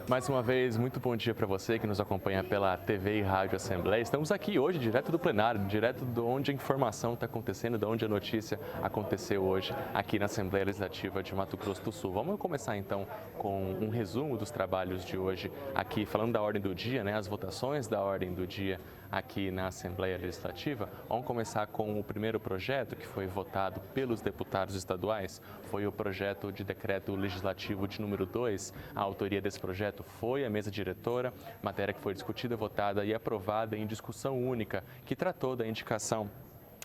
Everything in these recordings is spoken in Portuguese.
Mais uma vez, muito bom dia para você que nos acompanha pela TV e Rádio Assembleia. Estamos aqui hoje, direto do plenário, direto de onde a informação está acontecendo, de onde a notícia aconteceu hoje, aqui na Assembleia Legislativa de Mato Grosso do Sul. Vamos começar então com um resumo dos trabalhos de hoje, aqui falando da ordem do dia, as votações da ordem do dia aqui na Assembleia Legislativa. Vamos começar com o primeiro projeto que foi votado pelos deputados estaduais, foi o projeto de decreto legislativo de número 2. A autoria desse projeto foi a mesa diretora, matéria que foi discutida, votada e aprovada em discussão única, que tratou da indicação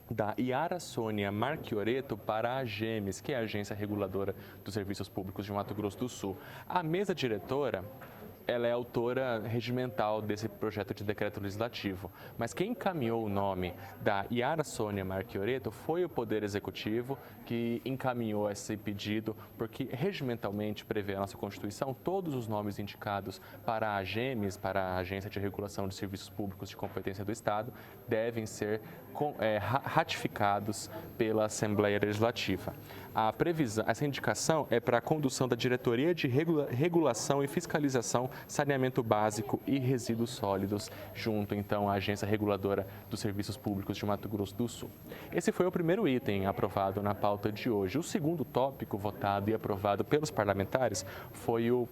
da Yara Sônia Marchioretto para a AGEMES, que é a Agência Reguladora dos Serviços Públicos de Mato Grosso do Sul. A mesa diretora, ela é autora regimental desse projeto de decreto legislativo, mas quem encaminhou o nome da Yara Sônia Marchioretto foi o Poder Executivo, que encaminhou esse pedido, porque regimentalmente prevê a nossa Constituição, todos os nomes indicados para a AGEMES, para a Agência de Regulação de Serviços Públicos de Competência do Estado, devem ser ratificados pela Assembleia Legislativa. A previsão, essa indicação é para a condução da Diretoria de Regulação e Fiscalização, Saneamento Básico e Resíduos Sólidos, junto então à Agência Reguladora dos Serviços Públicos de Mato Grosso do Sul. Esse foi o primeiro item aprovado na pauta de hoje. O segundo tópico votado e aprovado pelos parlamentares foi o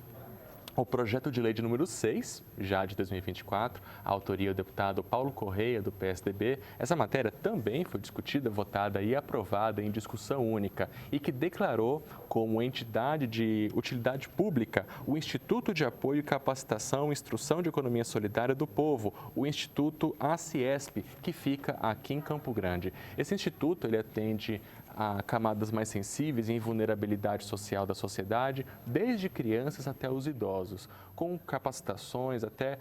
projeto de lei de número 6, já de 2024, a autoria do deputado Paulo Correia, do PSDB. Essa matéria também foi discutida, votada e aprovada em discussão única e que declarou como entidade de utilidade pública o Instituto de Apoio e Capacitação e Instrução de Economia Solidária do Povo, o Instituto ACIESP, que fica aqui em Campo Grande. Esse instituto, ele atende a camadas mais sensíveis e em vulnerabilidade social da sociedade, desde crianças até os idosos, com capacitações, até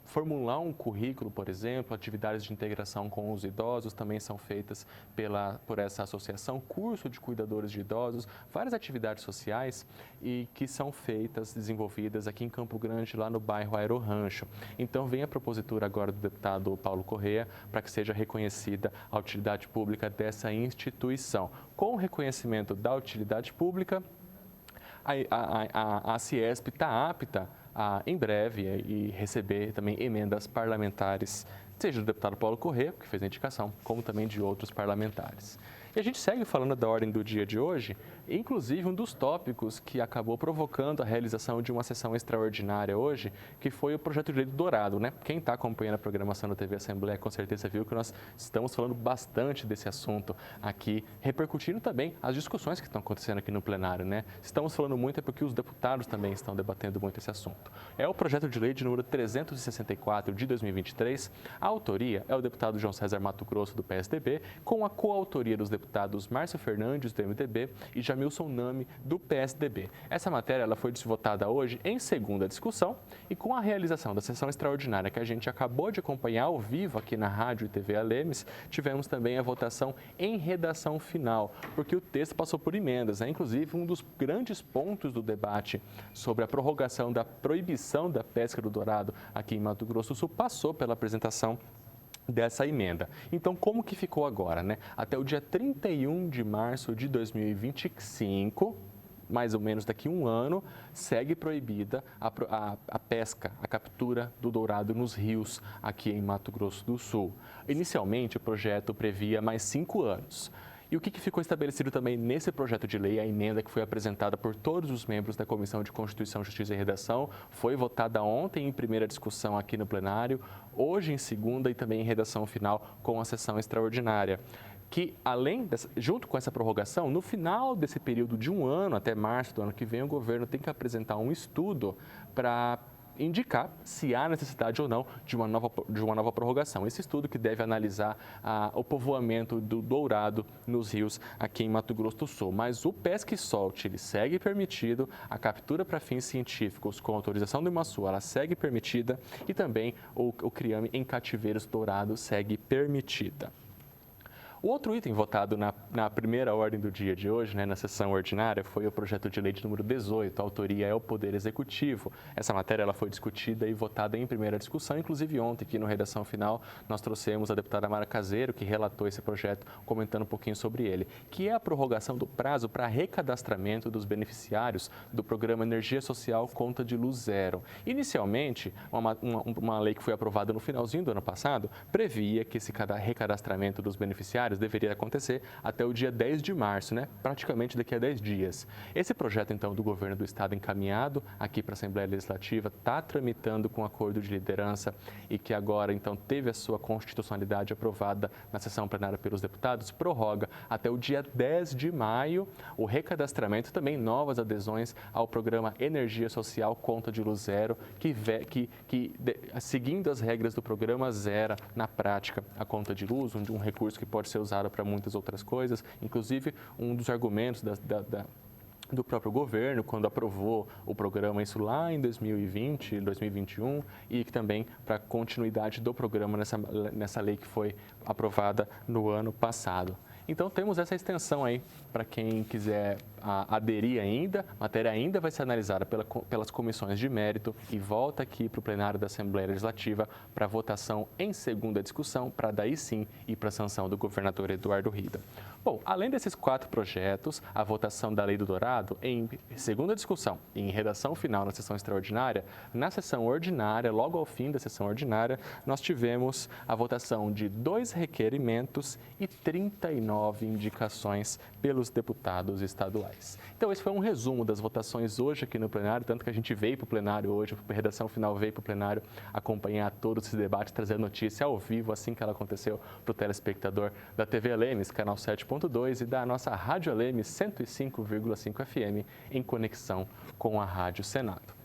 formular um currículo, por exemplo, atividades de integração com os idosos também são feitas por essa associação, curso de cuidadores de idosos, várias atividades sociais e que são feitas, desenvolvidas aqui em Campo Grande, lá no bairro Aerorrancho. Então, vem a propositura agora do deputado Paulo Correia para que seja reconhecida a utilidade pública dessa instituição. Com o reconhecimento da utilidade pública, a CIESP está apta a, em breve, e receber também emendas parlamentares, seja do deputado Paulo Correia, que fez a indicação, como também de outros parlamentares. E a gente segue falando da ordem do dia de hoje, inclusive um dos tópicos que acabou provocando a realização de uma sessão extraordinária hoje, que foi o projeto de lei do Dourado, Quem está acompanhando a programação da TV Assembleia com certeza viu que nós estamos falando bastante desse assunto aqui, repercutindo também as discussões que estão acontecendo aqui no plenário, Estamos falando muito é porque os deputados também estão debatendo muito esse assunto. É o projeto de lei de número 364 de 2023, a autoria é o deputado João César Mato Grosso, do PSDB, com a coautoria dos deputados Márcio Fernandes, do MDB, e Jamilson Nami, do PSDB. Essa matéria ela foi votada hoje em segunda discussão e com a realização da sessão extraordinária que a gente acabou de acompanhar ao vivo aqui na Rádio e TV ALEMES, tivemos também a votação em redação final, porque o texto passou por emendas. Inclusive, um dos grandes pontos do debate sobre a prorrogação da proibição da pesca do dourado aqui em Mato Grosso do Sul passou pela apresentação dessa emenda. Então, como que ficou agora, Até o dia 31 de março de 2025, mais ou menos daqui a um ano, segue proibida a pesca, a captura do dourado nos rios aqui em Mato Grosso do Sul. Inicialmente, o projeto previa mais 5 anos. E o que ficou estabelecido também nesse projeto de lei, a emenda que foi apresentada por todos os membros da Comissão de Constituição, Justiça e Redação, foi votada ontem em primeira discussão aqui no plenário, hoje em segunda e também em redação final com a sessão extraordinária. Que junto com essa prorrogação, no final desse período de um ano, até março do ano que vem, o governo tem que apresentar um estudo para indicar se há necessidade ou não de uma nova prorrogação. Esse estudo que deve analisar o povoamento do dourado nos rios aqui em Mato Grosso do Sul. Mas o pesca e solte, ele segue permitido, a captura para fins científicos com autorização do IMASU, ela segue permitida e também o criame em cativeiros dourados segue permitida. O outro item votado na primeira ordem do dia de hoje, né, na sessão ordinária, foi o projeto de lei de número 18, a autoria é o Poder Executivo. Essa matéria ela foi discutida e votada em primeira discussão, inclusive ontem, aqui no Redação Final, nós trouxemos a deputada Mara Caseiro, que relatou esse projeto, comentando um pouquinho sobre ele, que é a prorrogação do prazo para recadastramento dos beneficiários do programa Energia Social Conta de Luz Zero. Inicialmente, uma lei que foi aprovada no finalzinho do ano passado, previa que esse recadastramento dos beneficiários deveria acontecer até o dia 10 de março, né? Praticamente daqui a 10 dias. Esse projeto, então, do governo do estado encaminhado aqui para a Assembleia Legislativa, está tramitando com acordo de liderança e que agora, então, teve a sua constitucionalidade aprovada na sessão plenária pelos deputados, prorroga até o dia 10 de maio o recadastramento, também novas adesões ao programa Energia Social Conta de Luz Zero, seguindo as regras do programa, zera na prática a conta de luz, um recurso que pode ser usado para muitas outras coisas, inclusive um dos argumentos do próprio governo, quando aprovou o programa, isso lá em 2020, 2021, e que também para a continuidade do programa nessa lei que foi aprovada no ano passado. Então, temos essa extensão aí para quem quiser aderir ainda. A matéria ainda vai ser analisada pelas comissões de mérito e volta aqui para o plenário da Assembleia Legislativa para votação em segunda discussão, para daí sim ir para a sanção do governador Eduardo Rida. Bom, além desses 4 projetos, a votação da Lei do Dourado em segunda discussão e em redação final na sessão extraordinária, na sessão ordinária, logo ao fim da sessão ordinária, nós tivemos a votação de 2 requerimentos e 39 indicações pelos deputados estaduais. Então, esse foi um resumo das votações hoje aqui no plenário, tanto que a gente veio para o plenário hoje, a redação final veio para o plenário acompanhar todo esse debate, trazer notícia ao vivo, assim que ela aconteceu, para o telespectador da TV Alemes, canal 7.2 e da nossa Rádio Alemes 105,5 FM, em conexão com a Rádio Senado.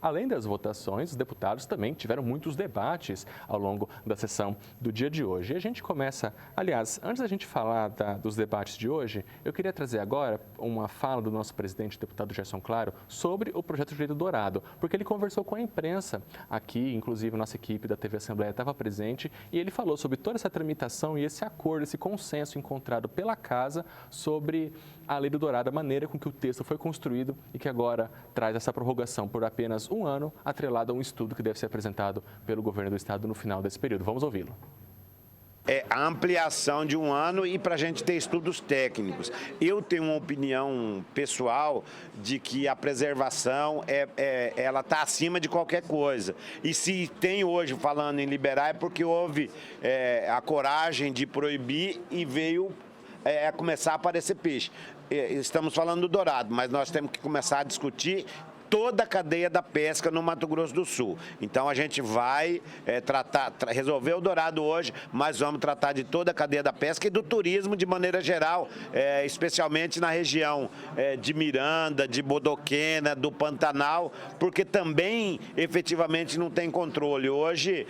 Além das votações, os deputados também tiveram muitos debates ao longo da sessão do dia de hoje. E a gente começa, aliás, antes da gente falar dos debates de hoje, eu queria trazer agora uma fala do nosso presidente, deputado Gerson Claro, sobre o projeto de lei do Dourado, porque ele conversou com a imprensa aqui, inclusive nossa equipe da TV Assembleia estava presente, e ele falou sobre toda essa tramitação e esse acordo, esse consenso encontrado pela Casa sobre a lei do Dourado, a maneira com que o texto foi construído e que agora traz essa prorrogação por apenas um ano, atrelado a um estudo que deve ser apresentado pelo governo do estado no final desse período. Vamos ouvi-lo. É a ampliação de um ano e para a gente ter estudos técnicos. Eu tenho uma opinião pessoal de que a preservação ela está acima de qualquer coisa. E se tem hoje falando em liberar é porque houve a coragem de proibir e veio começar a aparecer peixe. Estamos falando do dourado, mas nós temos que começar a discutir toda a cadeia da pesca no Mato Grosso do Sul. Então a gente vai resolver o dourado hoje, mas vamos tratar de toda a cadeia da pesca e do turismo de maneira geral, especialmente na região de Miranda, de Bodoquena, do Pantanal, porque também efetivamente não tem controle. Hoje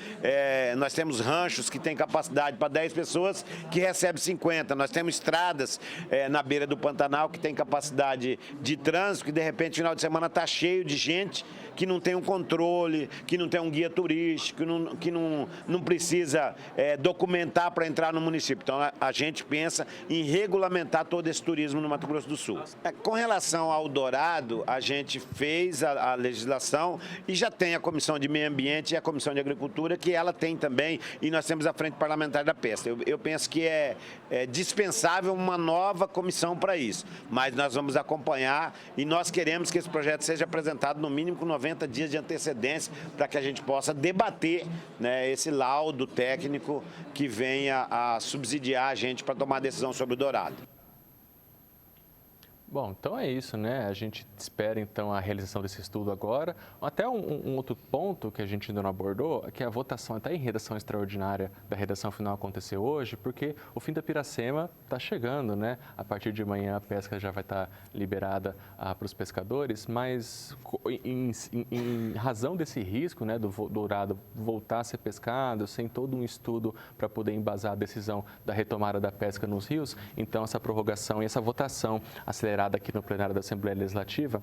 nós temos ranchos que têm capacidade para 10 pessoas que recebem 50. Nós temos estradas na beira do Pantanal que tem capacidade de trânsito, que de repente no final de semana está cheio de gente que não tem um controle, que não tem um guia turístico, que não precisa documentar para entrar no município. Então, a gente pensa em regulamentar todo esse turismo no Mato Grosso do Sul. Com relação ao dourado, a gente fez a legislação e já tem a Comissão de Meio Ambiente e a Comissão de Agricultura, que ela tem também, e nós temos a Frente Parlamentar da Pesca. Eu penso que é dispensável uma nova comissão para isso, mas nós vamos acompanhar e nós queremos que esse projeto seja apresentado no mínimo com 90 dias de antecedência para que a gente possa debater, né, esse laudo técnico que venha a subsidiar a gente para tomar a decisão sobre o dourado. Bom, então é isso, né? A gente espera, então, a realização desse estudo agora. Até um outro ponto que a gente ainda não abordou, é que a votação até em redação extraordinária da redação final aconteceu hoje, porque o fim da Piracema está chegando, né? A partir de amanhã a pesca já vai estar liberada para os pescadores, mas em razão desse risco, né, do dourado voltar a ser pescado, sem todo um estudo para poder embasar a decisão da retomada da pesca nos rios, então essa prorrogação e essa votação acelerada aqui no plenário da Assembleia Legislativa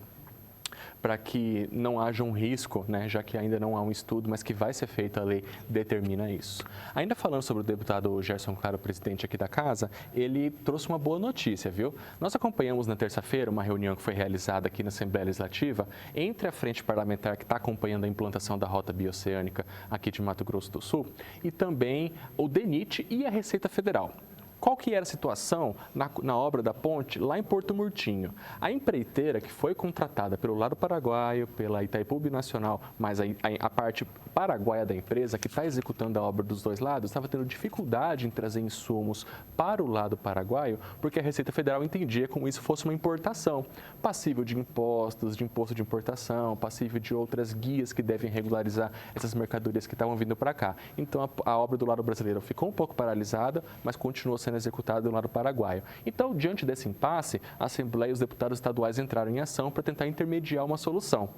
para que não haja um risco, né, já que ainda não há um estudo, mas que vai ser feito, a lei determina isso. Ainda falando sobre o deputado Gerson Claro, presidente aqui da Casa, ele trouxe uma boa notícia, viu? Nós acompanhamos na terça-feira uma reunião que foi realizada aqui na Assembleia Legislativa entre a frente parlamentar que está acompanhando a implantação da Rota Bioceânica aqui de Mato Grosso do Sul e também o DENIT e a Receita Federal. Qual que era a situação na obra da ponte lá em Porto Murtinho? A empreiteira que foi contratada pelo lado paraguaio, pela Itaipu Binacional, mas a parte paraguaia da empresa que está executando a obra dos dois lados, estava tendo dificuldade em trazer insumos para o lado paraguaio, porque a Receita Federal entendia como isso fosse uma importação, passível de impostos, de imposto de importação, passível de outras guias que devem regularizar essas mercadorias que estavam vindo para cá. Então a obra do lado brasileiro ficou um pouco paralisada, mas continuou sendo executada do lado paraguaio. Então, diante desse impasse, a Assembleia e os deputados estaduais entraram em ação para tentar intermediar uma solução.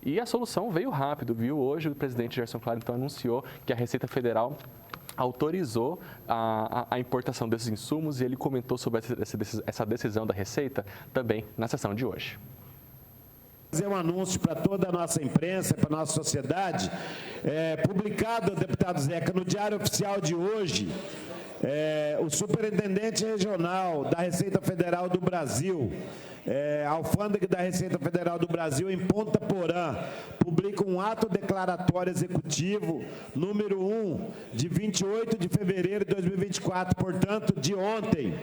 E a solução veio rápido, viu? Hoje o presidente Gerson Claro então anunciou que a Receita Federal autorizou a importação desses insumos e ele comentou sobre essa decisão da Receita também na sessão de hoje. Fazer um anúncio para toda a nossa imprensa, para a nossa sociedade, publicado, deputado Zeca, no Diário Oficial de hoje, o superintendente regional da Receita Federal do Brasil, a alfândega da Receita Federal do Brasil em Ponta Porã, publica um ato declaratório executivo número 1, de 28 de fevereiro de 2024, portanto, de ontem,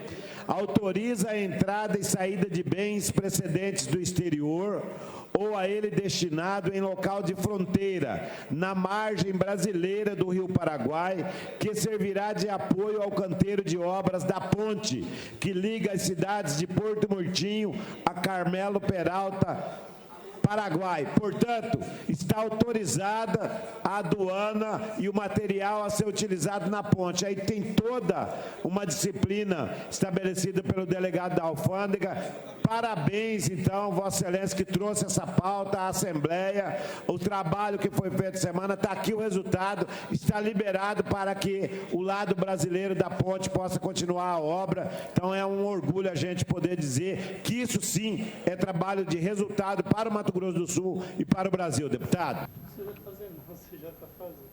autoriza a entrada e saída de bens procedentes do exterior ou a ele destinado em local de fronteira, na margem brasileira do Rio Paraguai, que servirá de apoio ao canteiro de obras da ponte, que liga as cidades de Porto Murtinho a Carmelo Peralta, Paraguai. Portanto, está autorizada a aduana e o material a ser utilizado na ponte. Aí tem toda uma disciplina estabelecida pelo delegado da alfândega. Parabéns, então, Vossa Excelência, que trouxe essa pauta à Assembleia. O trabalho que foi feito semana, está aqui o resultado, está liberado para que o lado brasileiro da ponte possa continuar a obra. Então, é um orgulho a gente poder dizer que isso, sim, é trabalho de resultado para o Mato Grosso do Sul e para o Brasil, deputado. Você já está fazendo.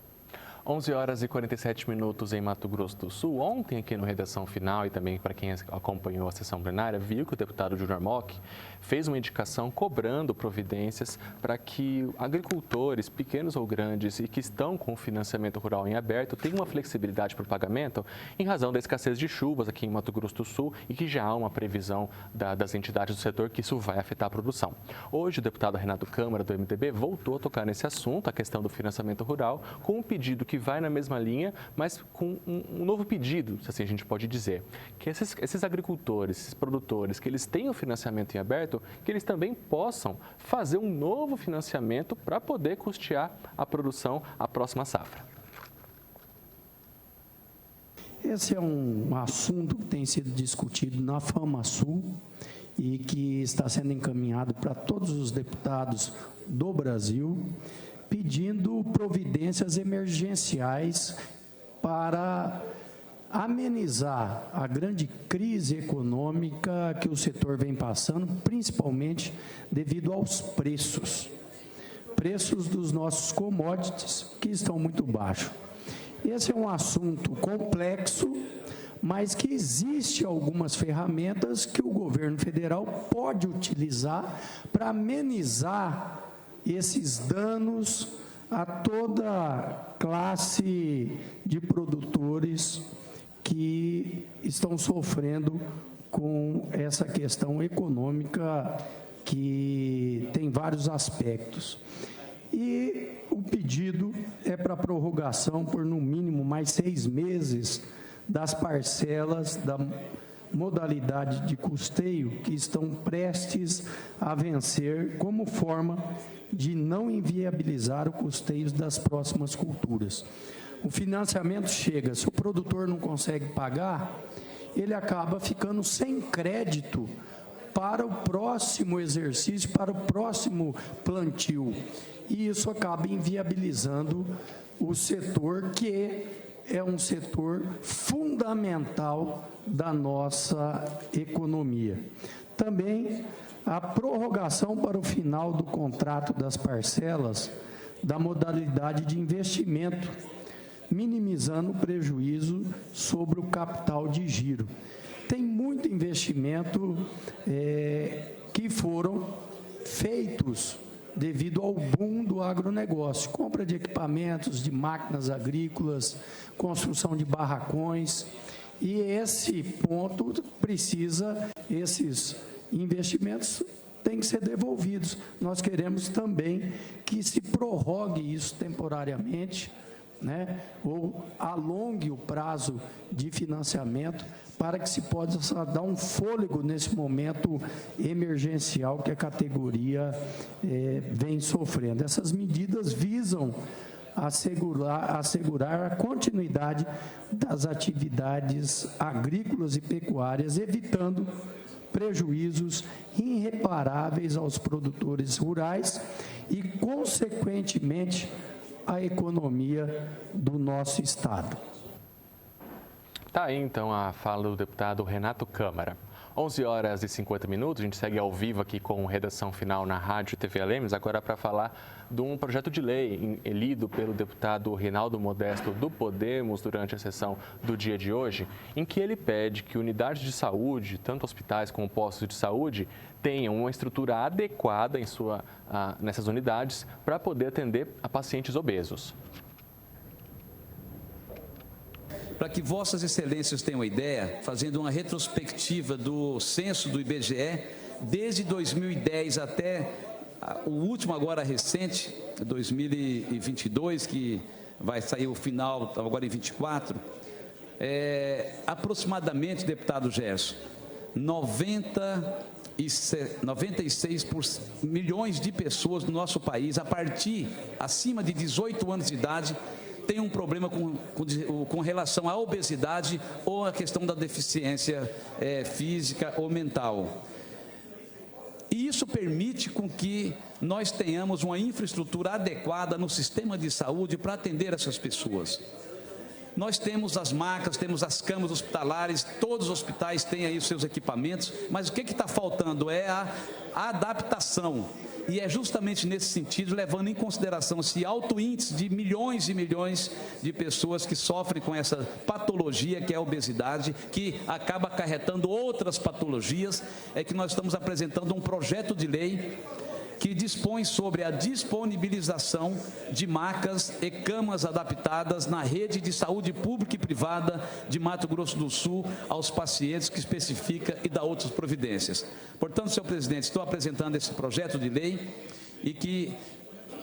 11 horas e 47 minutos em Mato Grosso do Sul. Ontem, aqui no Redação Final, e também para quem acompanhou a sessão plenária, viu que o deputado Júnior Mock fez uma indicação cobrando providências para que agricultores, pequenos ou grandes, e que estão com o financiamento rural em aberto, tenham uma flexibilidade para o pagamento em razão da escassez de chuvas aqui em Mato Grosso do Sul e que já há uma previsão das entidades do setor que isso vai afetar a produção. Hoje, o deputado Renato Câmara, do MDB, voltou a tocar nesse assunto, a questão do financiamento rural, com um pedido que vai na mesma linha, mas com um novo pedido, se assim a gente pode dizer, que esses agricultores, esses produtores, que eles tenham financiamento em aberto, que eles também possam fazer um novo financiamento para poder custear a produção a próxima safra. Esse é um assunto que tem sido discutido na FamaSul e que está sendo encaminhado para todos os deputados do Brasil, pedindo providências emergenciais para amenizar a grande crise econômica que o setor vem passando, principalmente devido aos preços dos nossos commodities, que estão muito baixos. Esse é um assunto complexo, mas que existe algumas ferramentas que o governo federal pode utilizar para amenizar esses danos a toda classe de produtores que estão sofrendo com essa questão econômica que tem vários aspectos. E o pedido é para prorrogação por no mínimo mais 6 meses das parcelas da modalidade de custeio que estão prestes a vencer como forma de não inviabilizar o custeio das próximas culturas. O financiamento chega, se o produtor não consegue pagar, ele acaba ficando sem crédito para o próximo exercício, para o próximo plantio. E isso acaba inviabilizando o setor, que é um setor fundamental da nossa economia. Também a prorrogação para o final do contrato das parcelas da modalidade de investimento, minimizando o prejuízo sobre o capital de giro. Tem muito investimento que foram feitos devido ao boom do agronegócio, compra de equipamentos, de máquinas agrícolas, construção de barracões, e esse ponto precisa, esses investimentos têm que ser devolvidos. Nós queremos também que se prorrogue isso temporariamente, né, ou alongue o prazo de financiamento para que se possa dar um fôlego nesse momento emergencial que a categoria vem sofrendo. Essas medidas visam assegurar a continuidade das atividades agrícolas e pecuárias, evitando prejuízos irreparáveis aos produtores rurais e, consequentemente, a economia do nosso Estado. Tá aí, então, a fala do deputado Renato Câmara. 11h50, a gente segue ao vivo aqui com Redação Final na Rádio e TV Alemes, agora para falar de um projeto de lei lido pelo deputado Reinaldo Modesto do Podemos durante a sessão do dia de hoje, em que ele pede que unidades de saúde, tanto hospitais como postos de saúde, tenham uma estrutura adequada nessas unidades para poder atender a pacientes obesos. Para que vossas excelências tenham uma ideia, fazendo uma retrospectiva do censo do IBGE, desde 2010 até o último agora recente, 2022, que vai sair o final agora em 24, aproximadamente, deputado Gerson, 96 milhões de pessoas no nosso país, acima de 18 anos de idade, tem um problema com relação à obesidade ou a questão da deficiência física ou mental. E isso permite com que nós tenhamos uma infraestrutura adequada no sistema de saúde para atender essas pessoas. Nós temos as macas, temos as camas hospitalares, todos os hospitais têm aí os seus equipamentos, mas o que está faltando é a adaptação. E é justamente nesse sentido, levando em consideração esse alto índice de milhões e milhões de pessoas que sofrem com essa patologia que é a obesidade, que acaba acarretando outras patologias, é que nós estamos apresentando um projeto de lei que dispõe sobre a disponibilização de macas e camas adaptadas na rede de saúde pública e privada de Mato Grosso do Sul aos pacientes que especifica e dá outras providências. Portanto, senhor presidente, estou apresentando esse projeto de lei e que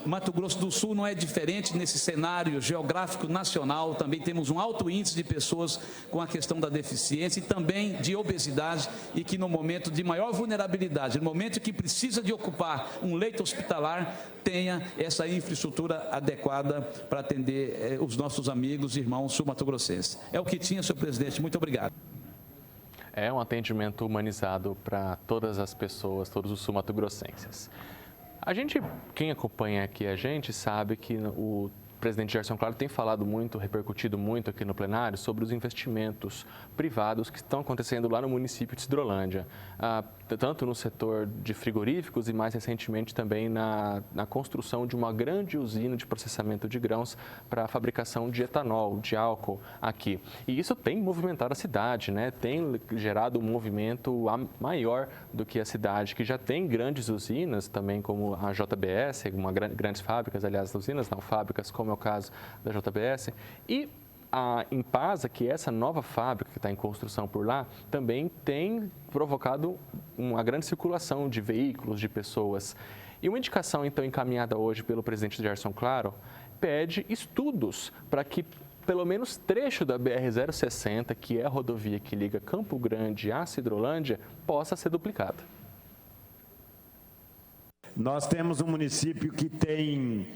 Mato Grosso do Sul não é diferente nesse cenário geográfico nacional, também temos um alto índice de pessoas com a questão da deficiência e também de obesidade e que no momento de maior vulnerabilidade, no momento que precisa de ocupar um leito hospitalar, tenha essa infraestrutura adequada para atender os nossos amigos e irmãos sul-mato-grossenses. É o que tinha, senhor presidente. Muito obrigado. É um atendimento humanizado para todas as pessoas, todos os sul-mato-grossenses. Quem acompanha aqui a gente sabe que o presidente Gerson Claro tem falado muito, repercutido muito aqui no plenário sobre os investimentos privados que estão acontecendo lá no município de Sidrolândia, tanto no setor de frigoríficos e mais recentemente também na construção de uma grande usina de processamento de grãos para a fabricação de etanol, de álcool aqui. E isso tem movimentado a cidade, né? Tem gerado um movimento maior do que a cidade, que já tem grandes usinas, também como a JBS, grandes fábricas, aliás, usinas não, fábricas, como é o caso da JBS, e a Impasa, que é essa nova fábrica que está em construção por lá, também tem provocado uma grande circulação de veículos, de pessoas. E uma indicação, então, encaminhada hoje pelo presidente Gerson Claro, pede estudos para que pelo menos trecho da BR-060, que é a rodovia que liga Campo Grande a Sidrolândia, possa ser duplicado. Nós temos um município que tem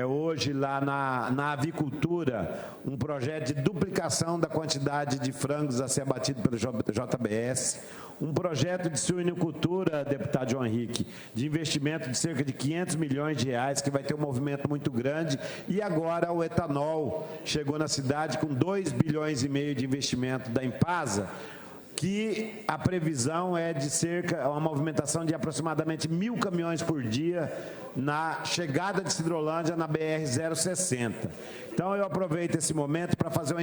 hoje lá na avicultura um projeto de duplicação da quantidade de frangos a ser abatido pelo JBS, um projeto de suinicultura, deputado João Henrique, de investimento de cerca de 500 milhões de reais, que vai ter um movimento muito grande, e agora o etanol chegou na cidade com 2,5 bilhões de investimento da Impasa, que a previsão é de uma movimentação de aproximadamente 1.000 caminhões por dia na chegada de Sidrolândia na BR-060. Então eu aproveito esse momento para fazer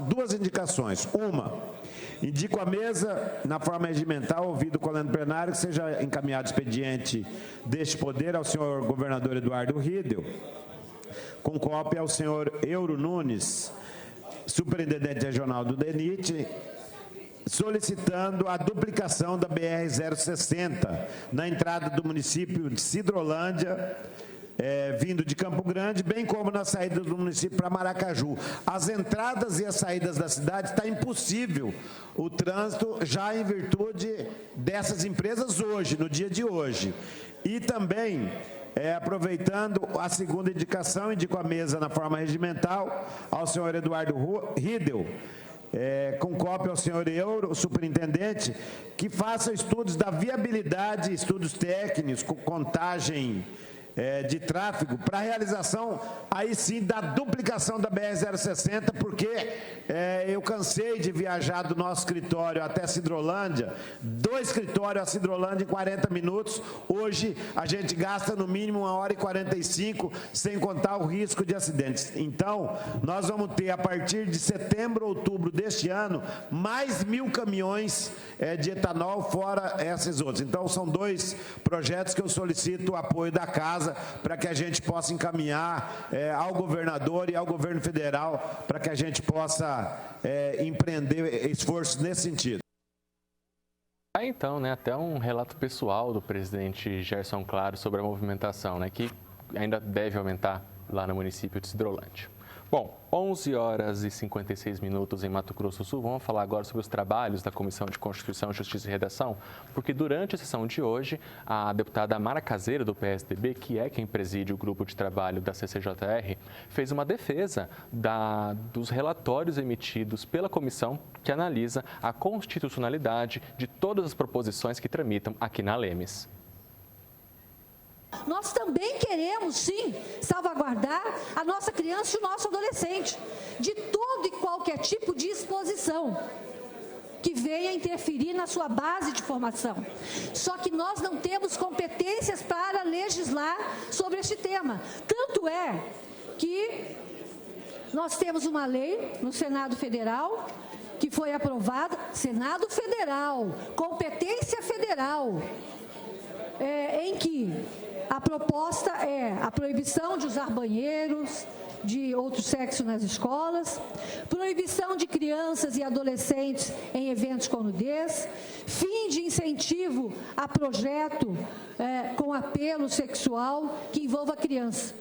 duas indicações. Uma, indico à mesa, na forma regimental, ouvido com o Leandro Plenário, que seja encaminhado expediente deste poder ao senhor governador Eduardo Riedel, com cópia ao senhor Euro Nunes, superintendente regional do DENIT, solicitando a duplicação da BR-060 na entrada do município de Sidrolândia, vindo de Campo Grande, bem como na saída do município para Maracaju. As entradas e as saídas da cidade está impossível o trânsito já em virtude dessas empresas hoje, no dia de hoje. E também, aproveitando a segunda indicação, indico à mesa na forma regimental ao senhor Eduardo Riedel, com cópia ao senhor Euro, superintendente, que faça estudos da viabilidade, estudos técnicos, com contagem de tráfego, para a realização, aí sim, da duplicação da BR-060, porque eu cansei de viajar do nosso escritório até Sidrolândia, do escritório a Sidrolândia em 40 minutos, hoje a gente gasta no mínimo 1h45, sem contar o risco de acidentes. Então, nós vamos ter, a partir de setembro, outubro deste ano, mais 1.000 caminhões de etanol, fora esses outros. Então, são dois projetos que eu solicito o apoio da Casa, para que a gente possa encaminhar ao governador e ao governo federal, para que a gente possa empreender esforços nesse sentido. Então, até um relato pessoal do presidente Gerson Claro sobre a movimentação, que ainda deve aumentar lá no município de Sidrolândia. Bom, 11h56 em Mato Grosso do Sul. Vamos falar agora sobre os trabalhos da Comissão de Constituição, Justiça e Redação, porque durante a sessão de hoje, a deputada Mara Caseira, do PSDB, que é quem preside o grupo de trabalho da CCJR, fez uma defesa dos relatórios emitidos pela comissão que analisa a constitucionalidade de todas as proposições que tramitam aqui na Lemes. Nós também queremos, sim, salvaguardar a nossa criança e o nosso adolescente de todo e qualquer tipo de exposição que venha interferir na sua base de formação. Só que nós não temos competências para legislar sobre este tema. Tanto é que nós temos uma lei no Senado Federal que foi aprovada, Senado Federal, competência federal, em que a proposta é a proibição de usar banheiros de outro sexo nas escolas, proibição de crianças e adolescentes em eventos com nudez, fim de incentivo a projeto com apelo sexual que envolva a criança,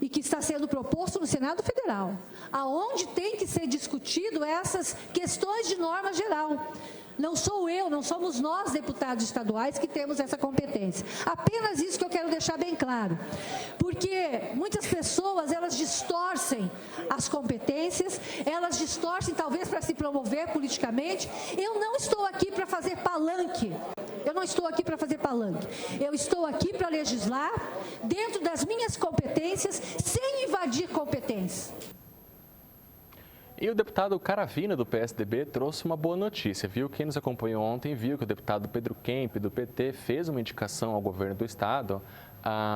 e que está sendo proposto no Senado Federal, aonde tem que ser discutido essas questões de norma geral. Não sou eu, não somos nós, deputados estaduais, que temos essa competência. Apenas isso que eu quero deixar bem claro. Porque muitas pessoas, elas distorcem as competências, elas distorcem talvez para se promover politicamente. Eu não estou aqui para fazer palanque. Eu não estou aqui para fazer palanque. Eu estou aqui para legislar dentro das minhas competências, sem invadir competências. E o deputado Caravina, do PSDB, trouxe uma boa notícia, viu? Quem nos acompanhou ontem viu que o deputado Pedro Kemp, do PT, fez uma indicação ao governo do Estado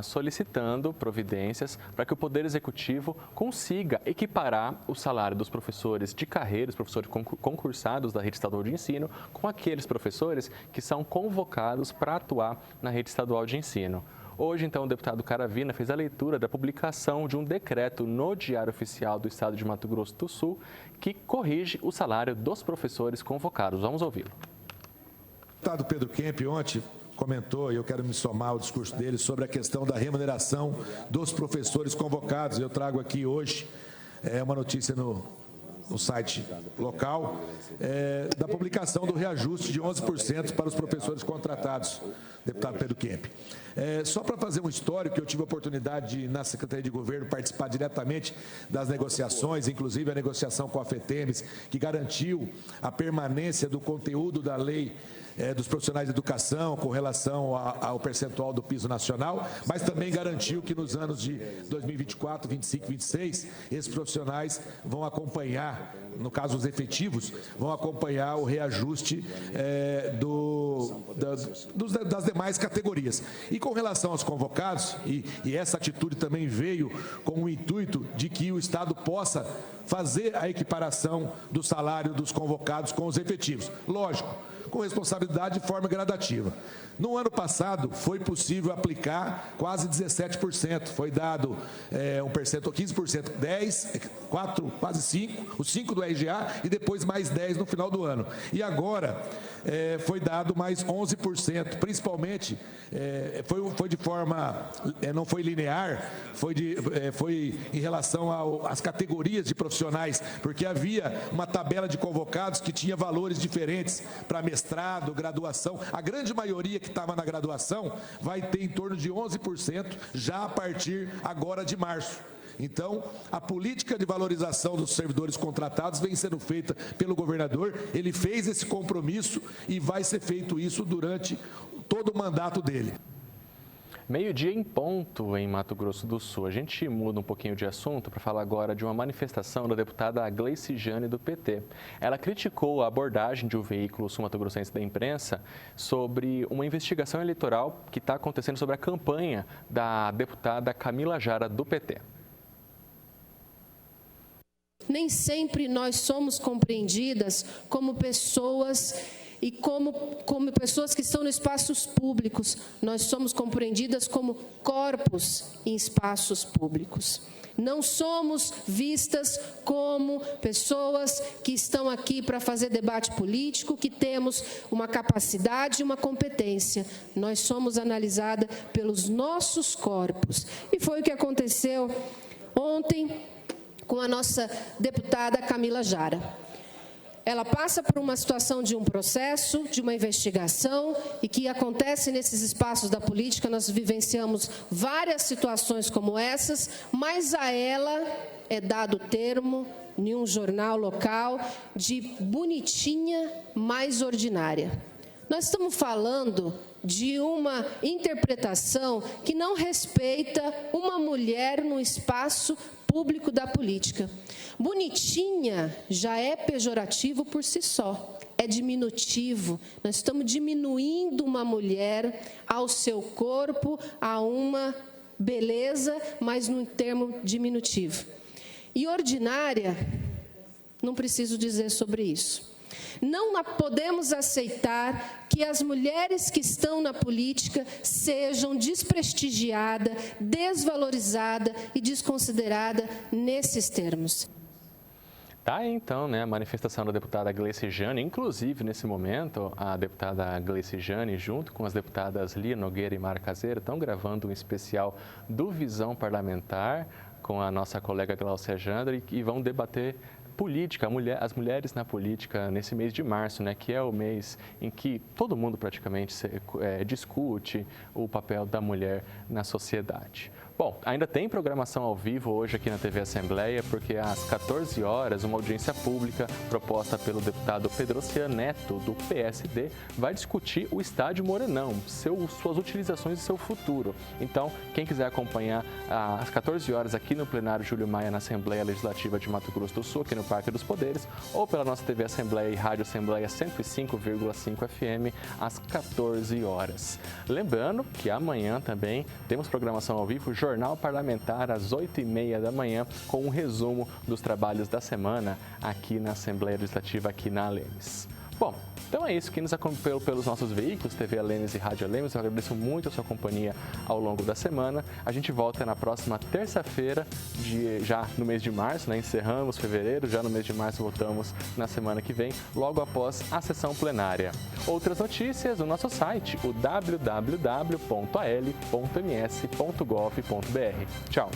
solicitando providências para que o Poder Executivo consiga equiparar o salário dos professores de carreira, os professores concursados da rede estadual de ensino, com aqueles professores que são convocados para atuar na rede estadual de ensino. Hoje, então, o deputado Caravina fez a leitura da publicação de um decreto no Diário Oficial do Estado de Mato Grosso do Sul que corrige o salário dos professores convocados. Vamos ouvi-lo. O deputado Pedro Kemp ontem comentou, e eu quero me somar ao discurso dele, sobre a questão da remuneração dos professores convocados. Eu trago aqui hoje uma notícia no site local, da publicação do reajuste de 11% para os professores contratados deputado Pedro Kemp. Só para fazer um histórico, eu tive a oportunidade de, na Secretaria de Governo, participar diretamente das negociações, inclusive a negociação com a FETEMES, que garantiu a permanência do conteúdo da lei dos profissionais de educação com relação ao percentual do piso nacional, mas também garantiu que nos anos de 2024, 25 e 26, esses profissionais vão acompanhar, no caso os efetivos, vão acompanhar o reajuste das demais categorias. E com relação aos convocados, e essa atitude também veio com o intuito de que o Estado possa fazer a equiparação do salário dos convocados com os efetivos. Lógico, com responsabilidade de forma gradativa. No ano passado, foi possível aplicar quase 17%. Foi dado um percentual, 15%, 10%, 4%, quase 5%, os 5% do RGA e depois mais 10% no final do ano. E agora foi dado mais 11%, principalmente, foi de forma, não foi linear, foi em relação às categorias de profissionais, porque havia uma tabela de convocados que tinha valores diferentes para mestrado, graduação. A grande maioria que estava na graduação vai ter em torno de 11% já a partir agora de março. Então, a política de valorização dos servidores contratados vem sendo feita pelo governador, ele fez esse compromisso e vai ser feito isso durante todo o mandato dele. Meio-dia em ponto em Mato Grosso do Sul. A gente muda um pouquinho de assunto para falar agora de uma manifestação da deputada Gleice Jane, do PT. Ela criticou a abordagem de um veículo sul-mato-grossense da imprensa sobre uma investigação eleitoral que está acontecendo sobre a campanha da deputada Camila Jara, do PT. Nem sempre nós somos compreendidas como pessoas e como pessoas que estão nos espaços públicos. Nós somos compreendidas como corpos em espaços públicos. Não somos vistas como pessoas que estão aqui para fazer debate político, que temos uma capacidade e uma competência. Nós somos analisadas pelos nossos corpos. E foi o que aconteceu ontem com a nossa deputada Camila Jara. Ela passa por uma situação de um processo, de uma investigação, e que acontece nesses espaços da política. Nós vivenciamos várias situações como essas, mas a ela é dado o termo, em um jornal local, de bonitinha mais ordinária. Nós estamos falando de uma interpretação que não respeita uma mulher no espaço público da política. Bonitinha já é pejorativo por si só, é diminutivo. Nós estamos diminuindo uma mulher ao seu corpo, a uma beleza, mas num termo diminutivo. E ordinária, não preciso dizer sobre isso. Não podemos aceitar que as mulheres que estão na política sejam desprestigiadas, desvalorizadas e desconsideradas nesses termos. Tá, então, né, a manifestação da deputada Gleice Jane, inclusive nesse momento, a deputada Gleice Jane, junto com as deputadas Lia Nogueira e Mara Caseira, estão gravando um especial do Visão Parlamentar com a nossa colega Glaucia Jandra e vão debater política, as mulheres na política nesse mês de março, né, que é o mês em que todo mundo praticamente discute o papel da mulher na sociedade. Bom, ainda tem programação ao vivo hoje aqui na TV Assembleia, porque às 14 horas, uma audiência pública proposta pelo deputado Pedrocian Neto, do PSD, vai discutir o estádio Morenão, suas utilizações e seu futuro. Então, quem quiser acompanhar às 14 horas aqui no plenário Júlio Maia, na Assembleia Legislativa de Mato Grosso do Sul, aqui no Parque dos Poderes, ou pela nossa TV Assembleia e Rádio Assembleia 105,5 FM, às 14 horas. Lembrando que amanhã também temos programação ao vivo, Jornal Parlamentar, às 8h30 da manhã, com um resumo dos trabalhos da semana aqui na Assembleia Legislativa, aqui na Alemes. Bom, então é isso. Quem nos acompanhou pelos nossos veículos, TV Alemes e Rádio Alemes, eu agradeço muito a sua companhia ao longo da semana. A gente volta na próxima terça-feira, já no mês de março, né? Encerramos fevereiro, já no mês de março voltamos na semana que vem, logo após a sessão plenária. Outras notícias no nosso site, o www.al.ms.gov.br. Tchau!